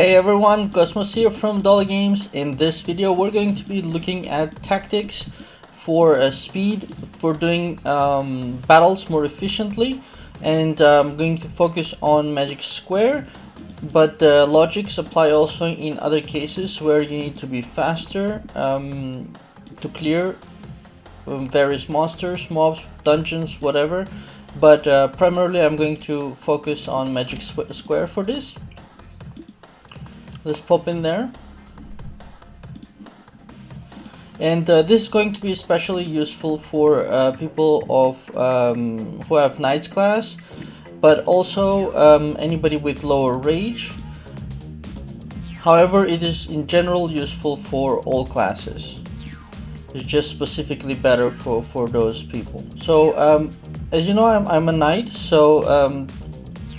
Hey everyone, Cosmos here from Dollar Games. In this video we're going to be looking at tactics for speed, for doing battles more efficiently, and I'm going to focus on Magic Square, but the logics apply also in other cases where you need to be faster to clear various monsters, mobs, dungeons, whatever, but primarily I'm going to focus on Magic Square for this. Let's pop in there. And this is going to be especially useful for people of who have Knights class, but also anybody with lower rage. However, it is in general useful for all classes. It's just specifically better for those people. So as you know, I'm a Knight, so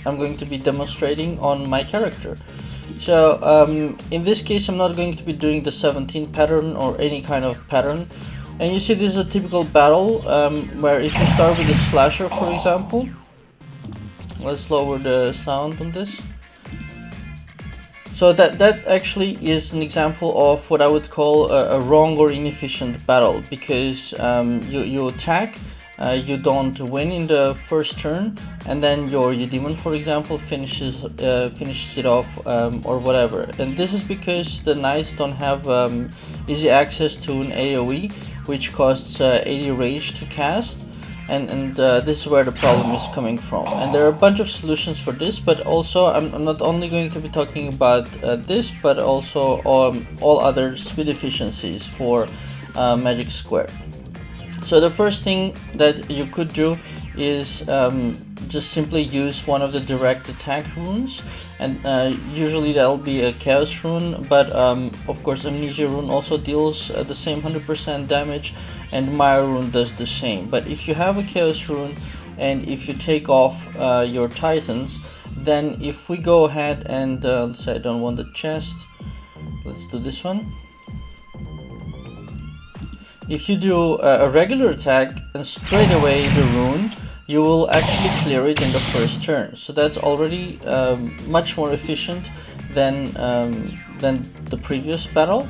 I'm going to be demonstrating on my character. So in this case I'm not going to be doing the 17 pattern or any kind of pattern, and you see this is a typical battle where if you start with a slasher, for example, let's lower the sound on this. So that actually is an example of what I would call a wrong or inefficient battle, because you attack, you don't win in the first turn, and then your demon, for example, finishes it off or whatever. And this is because the knights don't have easy access to an AoE, which costs 80 rage to cast, and this is where the problem is coming from. And there are a bunch of solutions for this, but also I'm not only going to be talking about this, but also all other speed efficiencies for Magic Square. So the first thing that you could do is just simply use one of the direct attack runes, and usually that'll be a chaos rune, but of course amnesia rune also deals the same 100% damage, and Maya rune does the same. But if you have a chaos rune and if you take off your titans, then if we go ahead and let's say I don't want the chest, let's do this one. If you do a regular attack and straight away the rune, you will actually clear it in the first turn. So that's already much more efficient than the previous battle.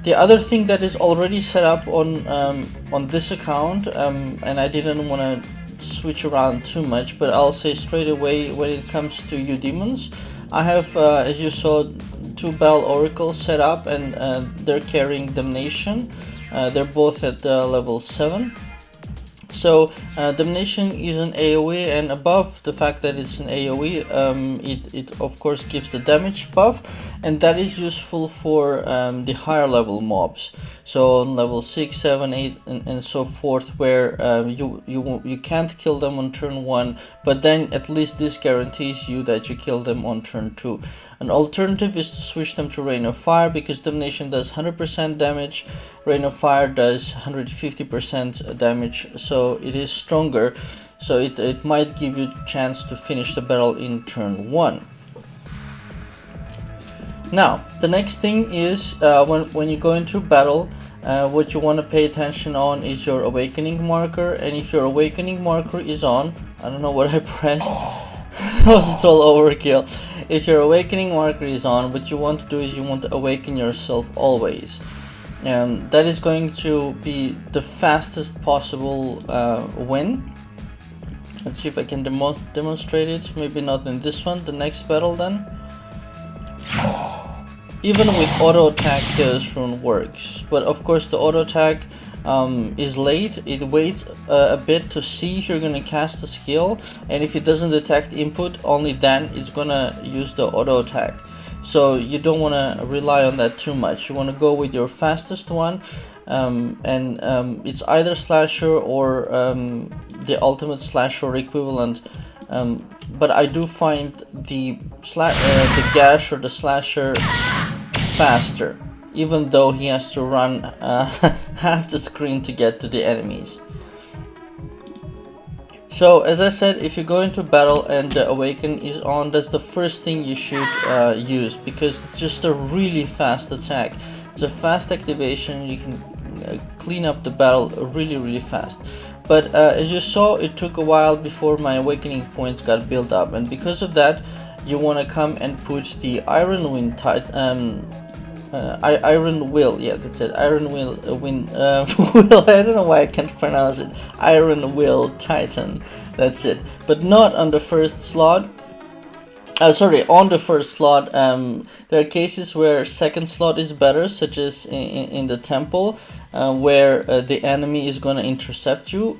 The other thing that is already set up on this account, and I didn't want to switch around too much, but I'll say straight away, when it comes to you demons, I have, as you saw, 2 Battle Oracles set up, and they're carrying Damnation. They're both at level 7. So Damnation is an AoE, and above the fact that it's an AoE, it of course gives the damage buff, and that is useful for the higher level mobs. So on level 6, 7, 8 and so forth, where you can't kill them on turn 1, but then at least this guarantees you that you kill them on turn 2. An alternative is to switch them to Rain of Fire, because Damnation does 100% damage, Rain of Fire does 150% damage, so it is stronger, so it might give you a chance to finish the battle in turn 1. Now, the next thing is when you go into battle, what you want to pay attention on is your awakening marker, and if your awakening marker is on, I don't know what I pressed, it was a total overkill. If your awakening marker is on, what you want to do is you want to awaken yourself always. That is going to be the fastest possible win. Let's see if I can demonstrate it. Maybe not in this one, the next battle then. Even with auto attack, Chaos Rune works, but of course the auto attack is late. It waits a bit to see if you're gonna cast a skill, and if it doesn't detect input, only then it's gonna use the auto attack. So you don't want to rely on that too much. You want to go with your fastest one, and it's either slasher or the ultimate slasher equivalent, but I do find the gash or the slasher faster, even though he has to run half the screen to get to the enemies. So as I said, if you go into battle and the awaken is on, that's the first thing you should use, because it's just a really fast attack. It's a fast activation. You can clean up the battle really fast. But as you saw, it took a while before my awakening points got built up, and because of that you want to come and put the Iron Wind Iron Will, yeah, that's it. Iron Will, Will. I don't know why I can't pronounce it. Iron Will Titan. That's it. But not on the first slot. Sorry, on the first slot. There are cases where second slot is better, such as in the temple, where the enemy is gonna intercept you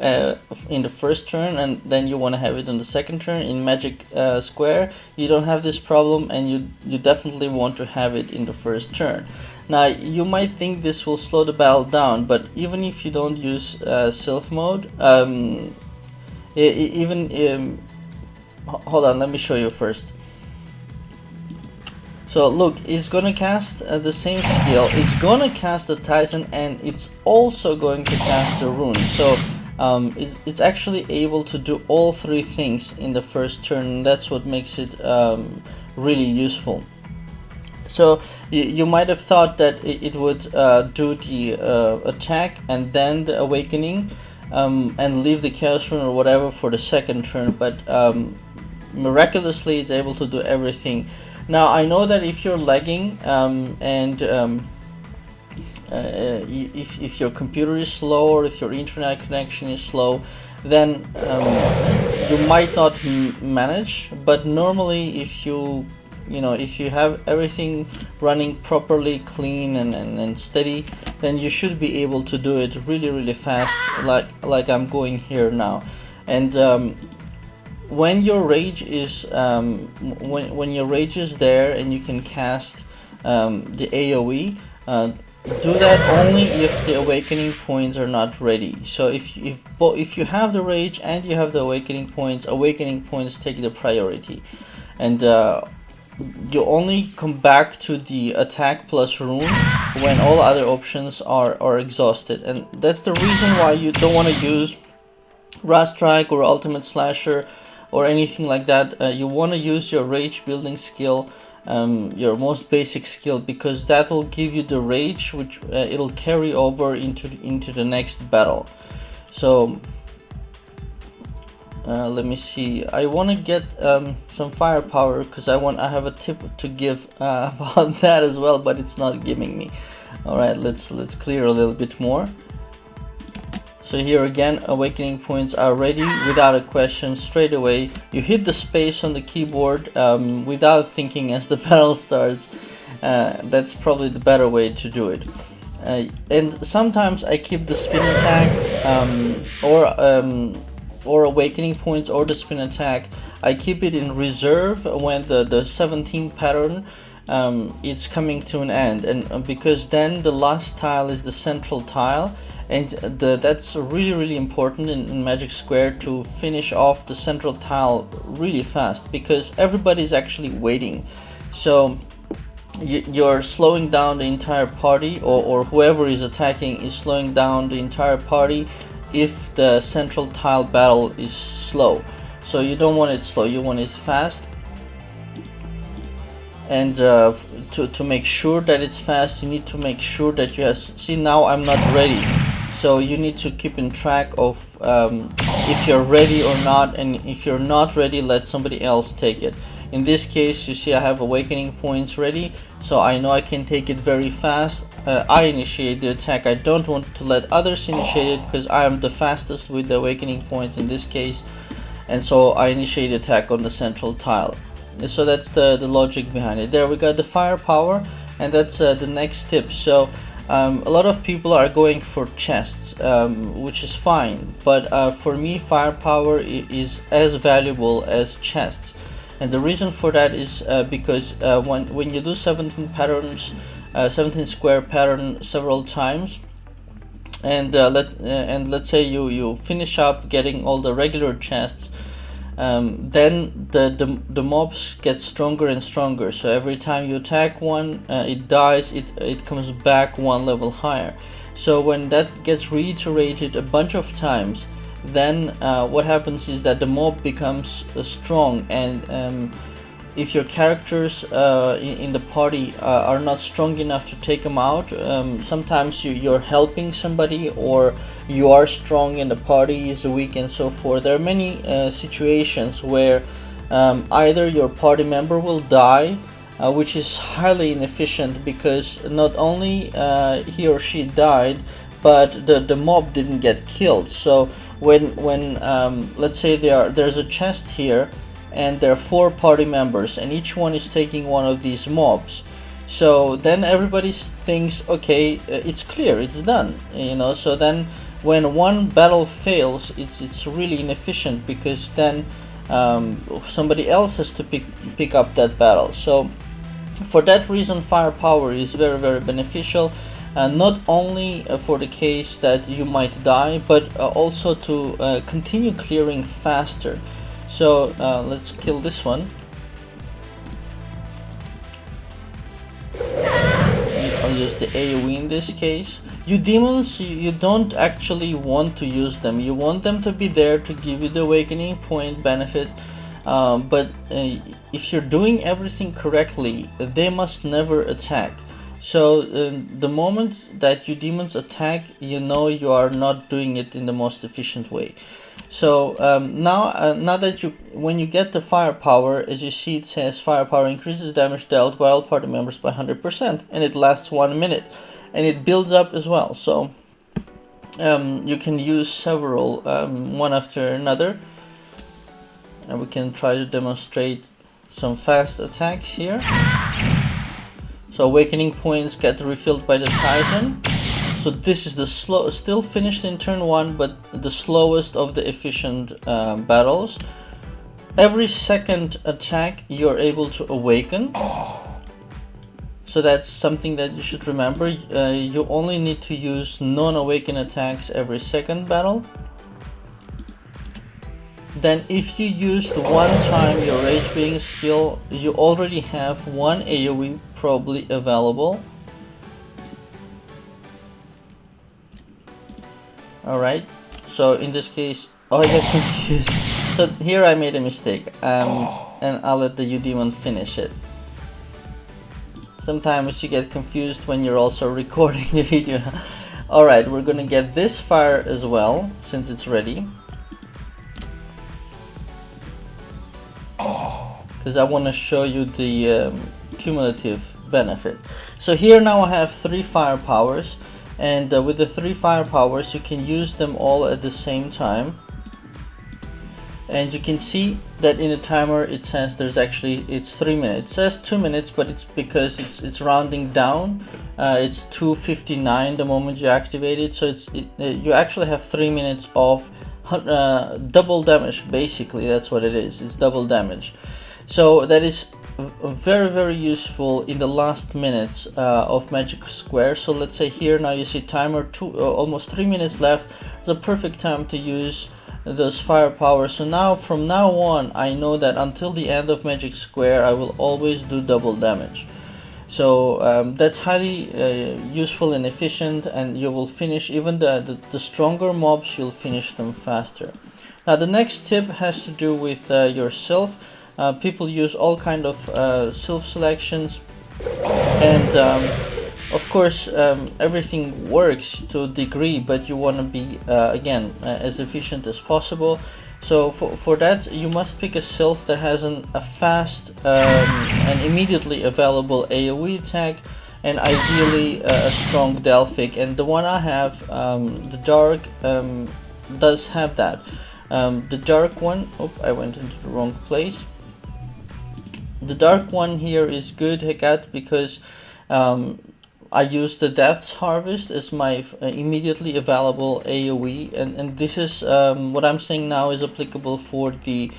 in the first turn, and then you want to have it on the second turn. In Magic Square, you don't have this problem, and you definitely want to have it in the first turn. Now, you might think this will slow the battle down, but even if you don't use Sylph mode, hold on, let me show you first. So look, it's gonna cast the same skill. It's gonna cast the Titan, and it's also going to cast a rune. So it's actually able to do all three things in the first turn, and that's what makes it really useful. So you might have thought that it would do the attack and then the awakening, and leave the Chaos Rune or whatever for the second turn, but miraculously it's able to do everything. Now, I know that if you're lagging if your computer is slow, or if your internet connection is slow, then you might not manage. But normally, if you have everything running properly, clean and steady, then you should be able to do it really fast, like I'm going here now. And when your rage is when your rage is there and you can cast the AoE, do that only if the awakening points are not ready. So if you have the rage and you have the awakening points take the priority, and you only come back to the attack plus rune when all other options are exhausted. And that's the reason why you don't want to use Wrath Strike or Ultimate Slasher or anything like that. You want to use your rage building skill, your most basic skill, because that will give you the rage, which it'll carry over into the next battle. So let me see. I want to get some firepower, because I have a tip to give about that as well, but it's not giving me. All right, let's clear a little bit more. So here again, awakening points are ready without a question, straight away. You hit the space on the keyboard without thinking as the battle starts. That's probably the better way to do it. And sometimes I keep the spin attack or awakening points or the spin attack. I keep it in reserve when the 17 pattern it's coming to an end, and because then the last tile is the central tile, and that's really important in Magic Square, to finish off the central tile really fast, because everybody's actually waiting. So you're slowing down the entire party, or whoever is attacking is slowing down the entire party if the central tile battle is slow. So you don't want it slow, you want it fast. And to make sure that it's fast, you need to make sure that you have... See, now I'm not ready. So you need to keep in track of if you're ready or not, and if you're not ready, let somebody else take it. In this case, you see I have awakening points ready, so I know I can take it very fast. I initiate the attack. I don't want to let others initiate it, because I am the fastest with the awakening points in this case, and so I initiate the attack on the central tile. So that's the logic behind it. There we got the firepower, and that's the next tip. So a lot of people are going for chests, which is fine, but for me firepower is as valuable as chests. And the reason for that is because when you do 17 patterns, 17 square pattern several times, and let's say you finish up getting all the regular chests, then the mobs get stronger and stronger. So every time you attack one, it dies, it comes back one level higher. So when that gets reiterated a bunch of times, then what happens is that the mob becomes strong, and if your characters in the party are not strong enough to take them out, sometimes you're helping somebody, or you are strong and the party is weak, and so forth. There are many situations where either your party member will die, which is highly inefficient because not only he or she died, but the mob didn't get killed. So when let's say there's a chest here, and there are 4 party members, and each one is taking one of these mobs. So then everybody thinks, okay, it's clear, it's done, you know. So then when one battle fails, it's really inefficient, because then somebody else has to pick up that battle. So for that reason, firepower is very, very beneficial, not only for the case that you might die, but also to continue clearing faster. So let's kill this one. I'll use the AoE in this case. You demons, you don't actually want to use them. You want them to be there to give you the awakening point benefit, but if you're doing everything correctly, they must never attack. So the moment that you demons attack, you know you are not doing it in the most efficient way. So now that when you get the firepower, as you see, it says firepower increases damage dealt by all party members by 100%, and it lasts 1 minute, and it builds up as well. So you can use several one after another, and we can try to demonstrate some fast attacks here. So awakening points get refilled by the Titan. So this is the still finished in turn 1, but the slowest of the efficient battles. Every second attack you're able to awaken. So that's something that you should remember. You only need to use non-awaken attacks every second battle. Then if you used one time your rage beating skill, you already have 1 AoE probably available. Alright, so in this case, oh, I got confused. So here I made a mistake, and I'll let the U-Demon finish it. Sometimes you get confused when you're also recording the video. Alright, we're gonna get this fire as well, since it's ready. Because I want to show you the cumulative benefit. So here now I have 3 fire powers. And with the 3 fire powers, you can use them all at the same time. And you can see that in the timer it says it's 3 minutes. It says 2 minutes, but it's because it's rounding down. It's 2:59 the moment you activate it. So you actually have 3 minutes of double damage. Basically, that's what it is. It's double damage. So that is very, very useful in the last minutes of Magic Square. So let's say here now you see timer almost 3 minutes left. It's a perfect time to use those firepower. So now from now on, I know that until the end of Magic Square I will always do double damage. So that's highly useful and efficient, and you will finish even the stronger mobs, you'll finish them faster. Now the next tip has to do with yourself. People use all kind of self selections, and of course everything works to a degree, but you want to be again as efficient as possible. So for that you must pick a self that has a fast and immediately available AoE attack, and ideally a strong Delphic, and the one I have, the Dark, does have that. The Dark one, I went into the wrong place. The Dark one here is good, Hecat, because I use the Death's Harvest as my immediately available AoE, and this is what I'm saying now is applicable for the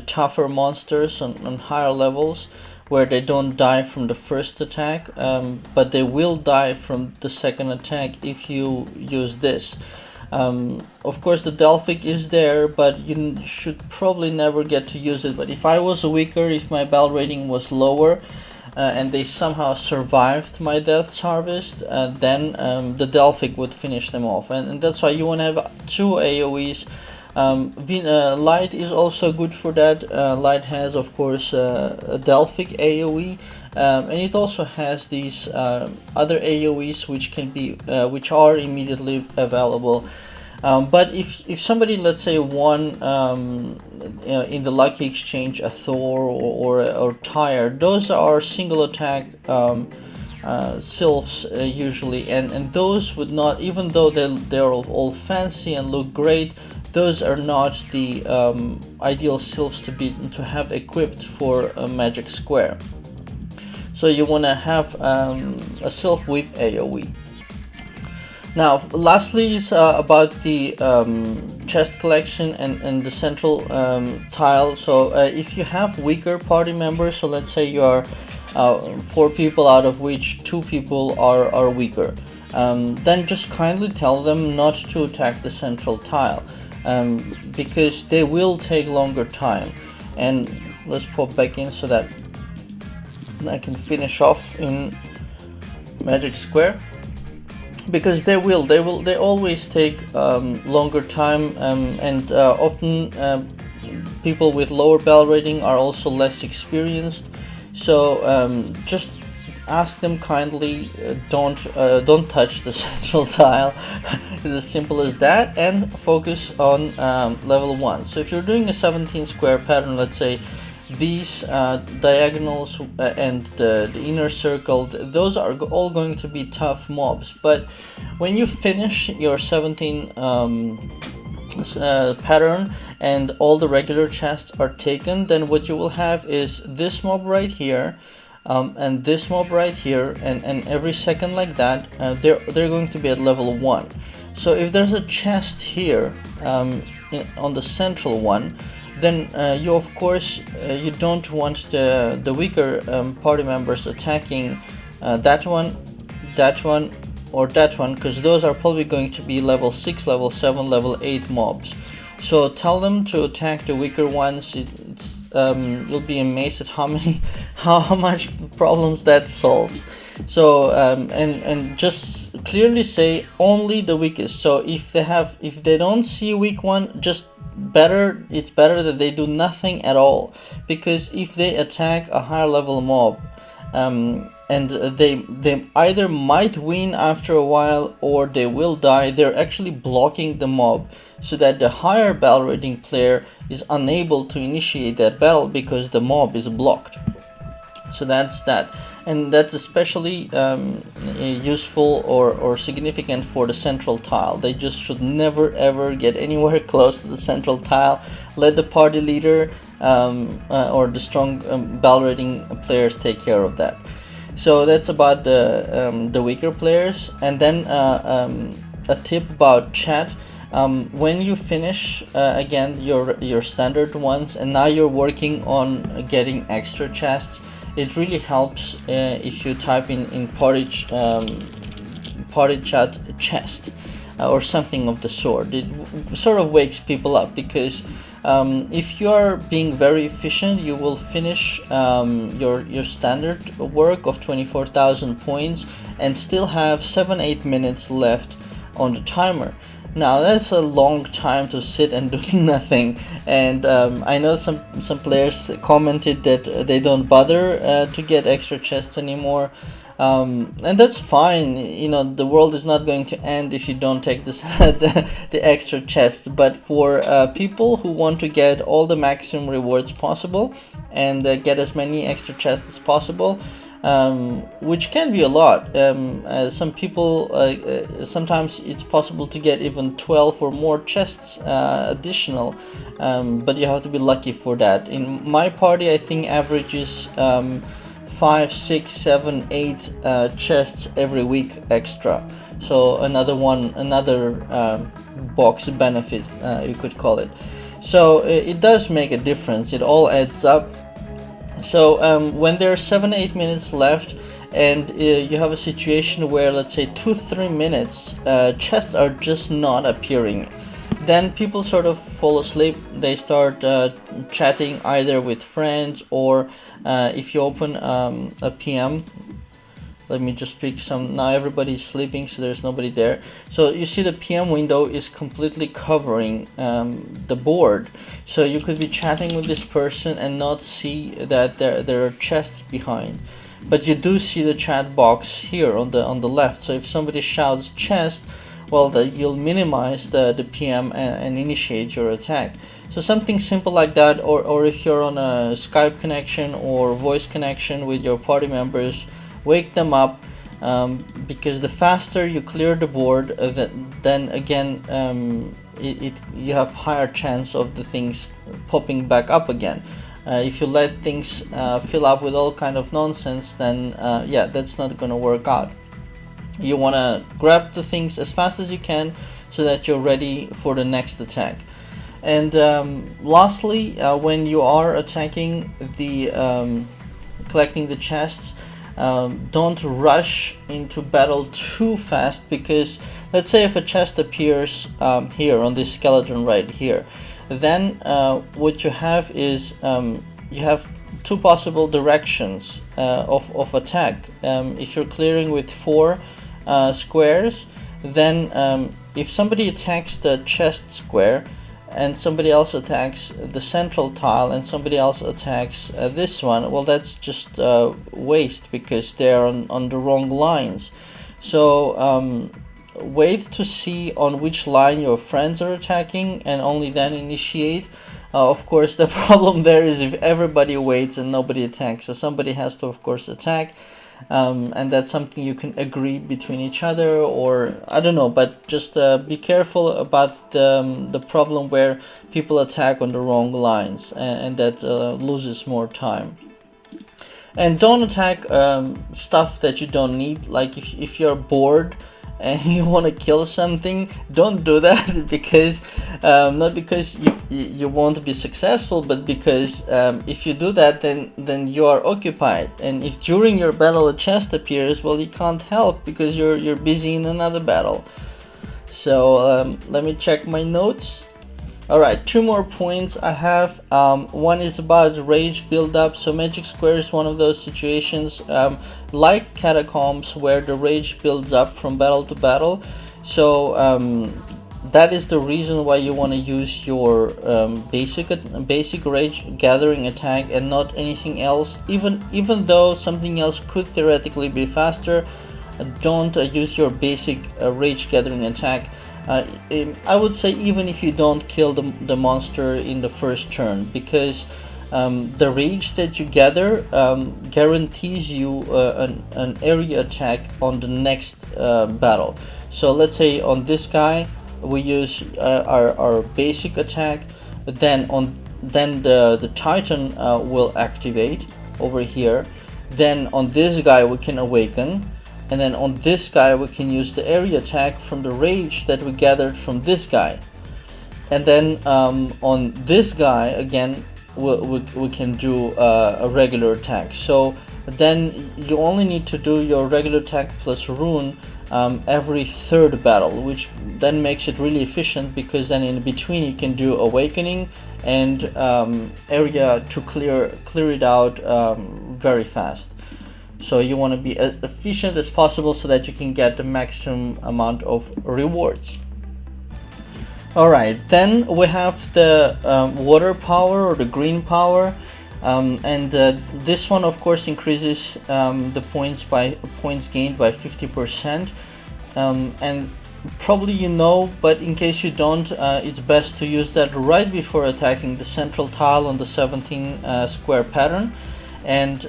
tougher monsters on higher levels, where they don't die from the first attack, but they will die from the second attack if you use this. Of course the Delphic is there, but you should probably never get to use it. But if I was weaker, if my battle rating was lower, and they somehow survived my Death's Harvest, then the Delphic would finish them off, and that's why you want to have 2 AoEs. Light is also good for that. Light has of course a Delphic AoE, and it also has these other AoEs which can be which are immediately available. But if somebody, let's say, won in the lucky exchange a Thor or Tyre, those are single attack sylphs usually, and those would not, even though they're all fancy and look great, those are not the ideal sylphs to have equipped for a Magic Square. So you want to have a sylph with AoE. Now, lastly is about the chest collection and the central tile. So if you have weaker party members, so let's say you are 4 people out of which 2 people are weaker, then just kindly tell them not to attack the central tile, because they will take longer time. And let's pop back in so that I can finish off in Magic Square. Because they always take longer time, and often people with lower bell rating are also less experienced. So just ask them kindly, don't touch the central tile. It's as simple as that, and focus on level 1. So if you're doing a 17 square pattern, let's say, these diagonals and the inner circle, those are all going to be tough mobs. But when you finish your 17 pattern and all the regular chests are taken, then what you will have is this mob right here, and this mob right here, and every second like that, they're going to be at level 1. So if there's a chest here on the central one, then you of course you don't want the weaker party members attacking that one, or that one, because those are probably going to be level 6, level 7, level 8 mobs. So tell them to attack the weaker ones. You'll be amazed at how much problems that solves. So and just clearly say only the weakest. So if they don't see a weak one, it's better that they do nothing at all, because if they attack a higher level mob, and they either might win after a while or they will die, they're actually blocking the mob, so that the higher battle rating player is unable to initiate that battle because the mob is blocked. So that's that, and that's especially useful or significant for the central tile. They just should never ever get anywhere close to the central tile. Let the party leader or the strong battle rating players take care of that. So that's about the weaker players. And then a tip about chat. When you finish again your standard ones, and now you're working on getting extra chests, it really helps if you type in party chat chest or something of the sort. It sort of wakes people up, because if you are being very efficient, you will finish your standard work of 24,000 points and still have 7-8 minutes left on the timer. Now that's a long time to sit and do nothing, and I know some players commented that they don't bother to get extra chests anymore, and that's fine. You know, the world is not going to end if you don't take this the extra chests. But for people who want to get all the maximum rewards possible and get as many extra chests as possible, which can be a lot. Some people, sometimes it's possible to get even 12 or more chests additional, but you have to be lucky for that. In my party, I think average is 5, 6, 7, 8 chests every week extra. So another box benefit, you could call it. So it does make a difference. It all adds up. So when there are 7-8 minutes left, and you have a situation where, let's say, 2-3 minutes chests are just not appearing, then people sort of fall asleep. They start chatting either with friends, or if you open a PM, let me just pick some. Now everybody's sleeping, so there's nobody there. So you see the PM window is completely covering the board. So you could be chatting with this person and not see that there are chests behind. But you do see the chat box here on the left. So if somebody shouts chest, well, you'll minimize the PM and initiate your attack. So something simple like that, or if you're on a Skype connection or voice connection with your party members, wake them up, because the faster you clear the board, then again you have higher chance of the things popping back up again. If you let things fill up with all kind of nonsense, then yeah, that's not gonna work out. You want to grab the things as fast as you can so that you're ready for the next attack. And lastly, when you are attacking the collecting the chests, don't rush into battle too fast, because let's say if a chest appears here on this skeleton right here, then what you have is you have two possible directions of attack. If you're clearing with 4 squares, then if somebody attacks the chest square and somebody else attacks the central tile and somebody else attacks this one, well, that's just waste, because they're on the wrong lines. So wait to see on which line your friends are attacking and only then initiate. Of course, the problem there is if everybody waits and nobody attacks, so somebody has to of course attack, and that's something you can agree between each other, or I don't know, but just be careful about the problem where people attack on the wrong lines, and that loses more time. And don't attack stuff that you don't need. Like if you're bored and you want to kill something, don't do that, because not because you won't be successful, but because if you do that, then you are occupied, and if during your battle a chest appears, well, you can't help because you're busy in another battle. So let me check my notes. Alright, 2 more points I have. One is about rage build-up. So Magic Square is one of those situations like Catacombs where the rage builds up from battle to battle. So that is the reason why you want to use your basic rage gathering attack and not anything else. Even though something else could theoretically be faster, don't use your basic rage gathering attack. I would say even if you don't kill the monster in the first turn, because the rage that you gather guarantees you an area attack on the next battle. So let's say on this guy we use our basic attack, then the Titan will activate over here, then on this guy we can awaken, and then on this guy we can use the area attack from the rage that we gathered from this guy, and then on this guy again we can do a regular attack. So then you only need to do your regular attack plus rune every 3rd battle, which then makes it really efficient, because then in between you can do awakening and area to clear it out very fast. So you want to be as efficient as possible so that you can get the maximum amount of rewards. Alright, then we have the water power or the green power, and this one of course increases the points gained by 50%, and probably you know, but in case you don't, it's best to use that right before attacking the central tile on the 17 square pattern. And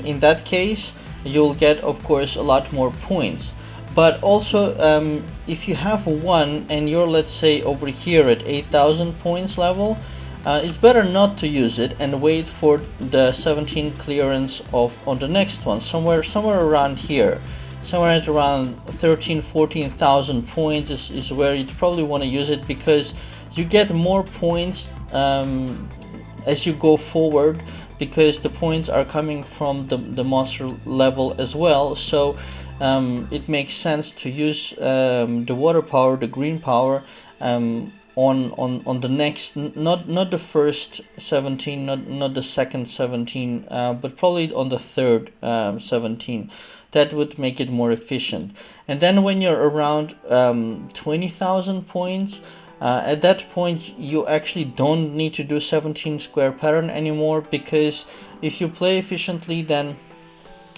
in that case you'll get of course a lot more points. But also if you have one and you're, let's say, over here at 8,000 points level, it's better not to use it and wait for the 17 clearance on the next one, somewhere around here, somewhere at around 13,000-14,000 points is where you'd probably want to use it, because you get more points as you go forward, because the points are coming from the monster level as well. So it makes sense to use the water power, the green power, on the next, not the first 17, not the second 17, but probably on the third 17. That would make it more efficient. And then when you're around 20,000 points, at that point you actually don't need to do 17 square pattern anymore, because if you play efficiently, then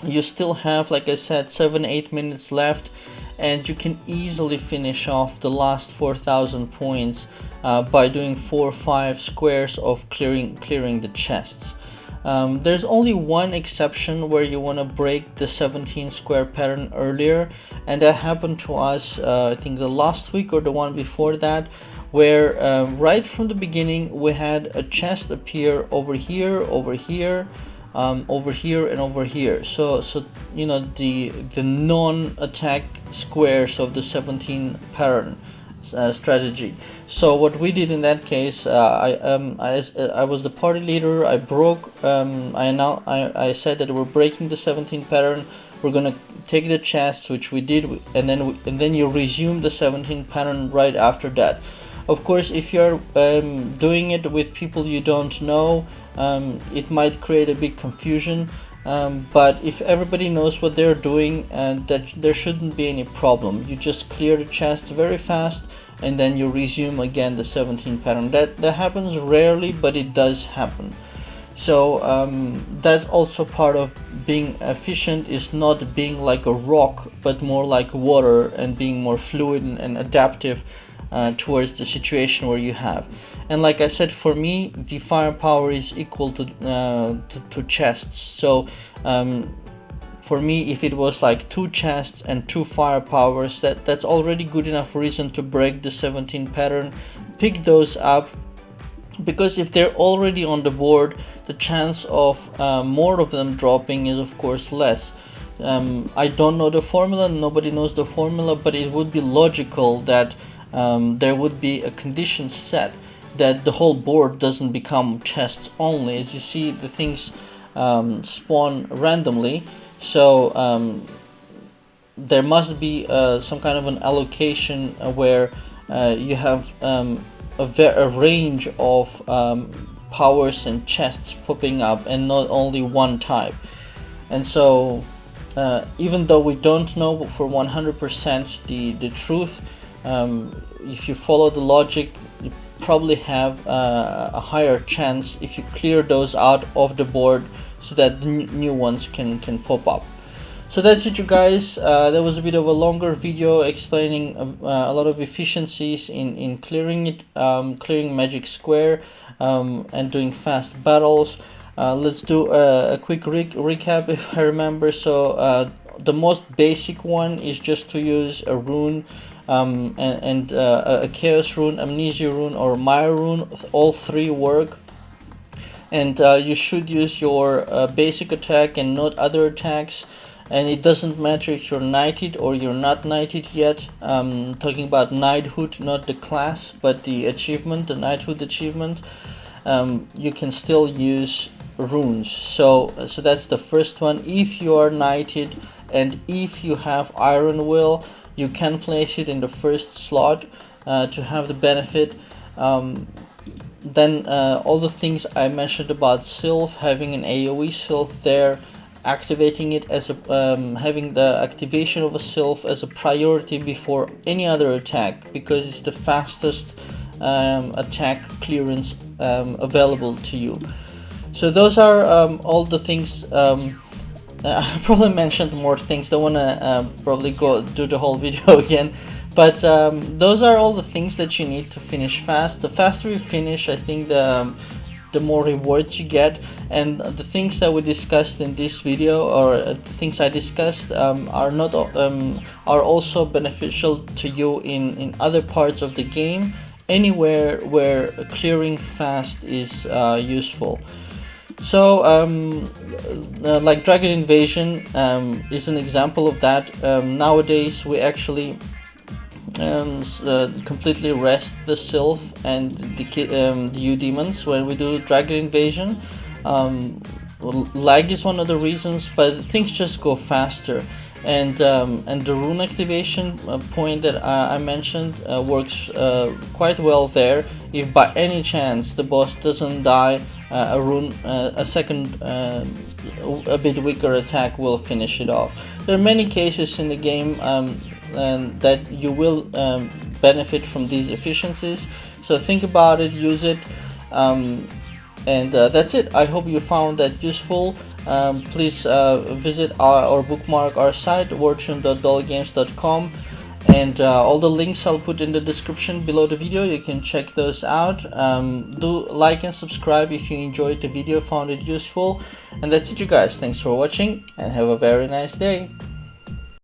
you still have, like I said, 7-8 minutes left, and you can easily finish off the last 4,000 points by doing 4 or 5 squares of clearing the chests. There's only one exception where you want to break the 17 square pattern earlier, and that happened to us I think the last week or the one before that, where right from the beginning we had a chest appear over here, over here, over here, and over here. So you know, the non-attack squares of the 17 pattern strategy. So what we did in that case, I was the party leader. I broke. I said that we're breaking the 17 pattern. We're gonna take the chests, which we did, and then you resume the 17 pattern right after that. Of course, if you're doing it with people you don't know, it might create a big confusion. But if everybody knows what they're doing, that there shouldn't be any problem. You just clear the chest very fast, and then you resume again the 17 pattern. That happens rarely, but it does happen. So that's also part of being efficient, is not being like a rock, but more like water, and being more fluid and adaptive towards the situation where you have. And like I said, for me, the firepower is equal to chests. So for me, if it was like 2 chests and 2 firepowers, that's already good enough reason to break the 17 pattern. Pick those up, because if they're already on the board, the chance of more of them dropping is of course less. I don't know the formula, nobody knows the formula, but it would be logical that there would be a condition set that the whole board doesn't become chests only. As you see, the things spawn randomly, so there must be some kind of an allocation where you have a range of powers and chests popping up, and not only one type. And so even though we don't know for 100% the truth, if you follow the logic, you probably have a higher chance if you clear those out of the board, so that the new ones can pop up. So that's it, you guys. That was a bit of a longer video explaining a lot of efficiencies in clearing Magic Square and doing fast battles. Let's do a quick recap if I remember. So the most basic one is just to use a rune, and a Chaos Rune, Amnesia Rune, or Mire Rune. All 3 work. And you should use your basic attack and not other attacks. And it doesn't matter if you're knighted or you're not knighted yet. Talking about knighthood, not the class, but the achievement, the knighthood achievement. You can still use runes. So that's the first one. If you are knighted and if you have Iron Will, you can place it in the first slot to have the benefit. Then all the things I mentioned about Sylph, having an AoE Sylph there, activating it as a having the activation of a Sylph as a priority before any other attack, because it's the fastest attack clearance available to you. So those are all the things. I probably mentioned more things. Don't want to probably go do the whole video again, but those are all the things that you need to finish fast. The faster you finish, I think the more rewards you get. And the things that we discussed in this video, or the things I discussed, are also beneficial to you in other parts of the game, anywhere where clearing fast is useful. So like Dragon Invasion is an example of that. Nowadays we actually completely rest the Sylph and the Demons when we do Dragon Invasion. Lag is one of the reasons, but things just go faster. And the rune activation point that I mentioned works quite well there. If by any chance the boss doesn't die, a second a bit weaker attack will finish it off. There are many cases in the game and that you will benefit from these efficiencies, so think about it, use it, and that's it. I hope you found that useful. Please visit or bookmark our site, wartune.dullgames.com. and all the links I'll put in the description below the video. You can check those out. Do like and subscribe if you enjoyed the video, found it useful. And that's it, you guys. Thanks for watching and have a very nice day.